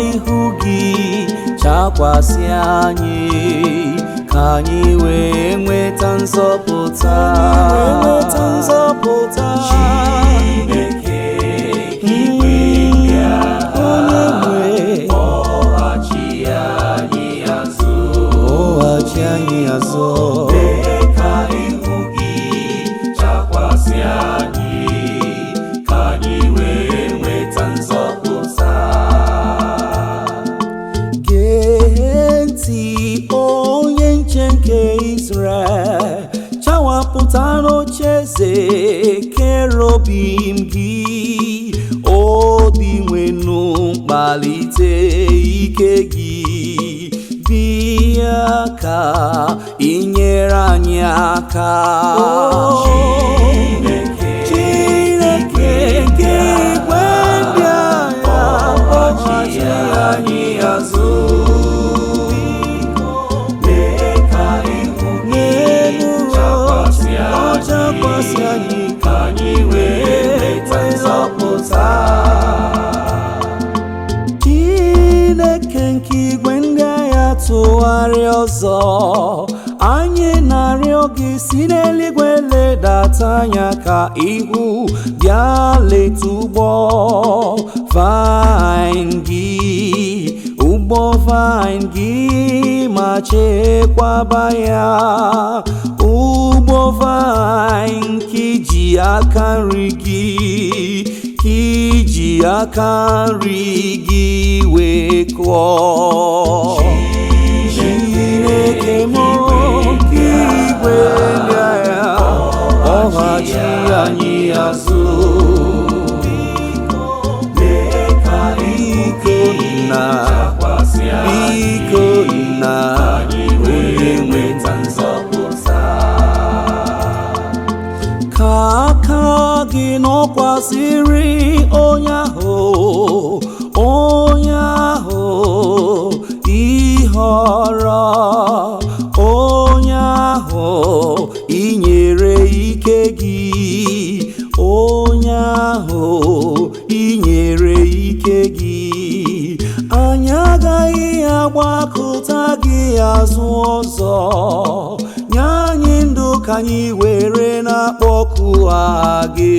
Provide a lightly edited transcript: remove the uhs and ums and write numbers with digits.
ihu gị chakwasị anyị ka anyị wee nweta nzọpụta. Chineke igwe ndị agha, kpọghachi anyị azụ. Mee ka ihu gị chakwasị anyị ka anyị wee nweta nzọpụta. Gee ntị onye nche nke Izrel, chawapụta n'ocheeze kerubim gị. Obi nwenu kpalite ike gị, bịa ka inyere anyị aka. Chineke nke igwe ndị agha, kpọghachi anyị azụ. Mee ka ihu gị chakwasị anyị ka anyị wee nweta nzọpụta. Chineke nke igwe ndị agha, tụgharịa ọzọ, anyị na-arịọ gị si n'eluigwe ledata anya ka ihu bịa leta ụgbọ vine gị ma chekwaba ya. Ụgbọ vine ka iji aka nri gị wee kụọ. Chineke m nke igwe ndị agha, kpọghachi anyị azụ. Biko nna, onye nweta nzọpụta. Ka aka gị nọkwasịrị onye ahụ ịhọrọ, onye ahụ inyere ike gị, onye ahụ inyere ike gị. Anyị agaghị agbakụta gị azụ ọzọ, nye anyị ndụ ka anyị were na-akpọku aha gị.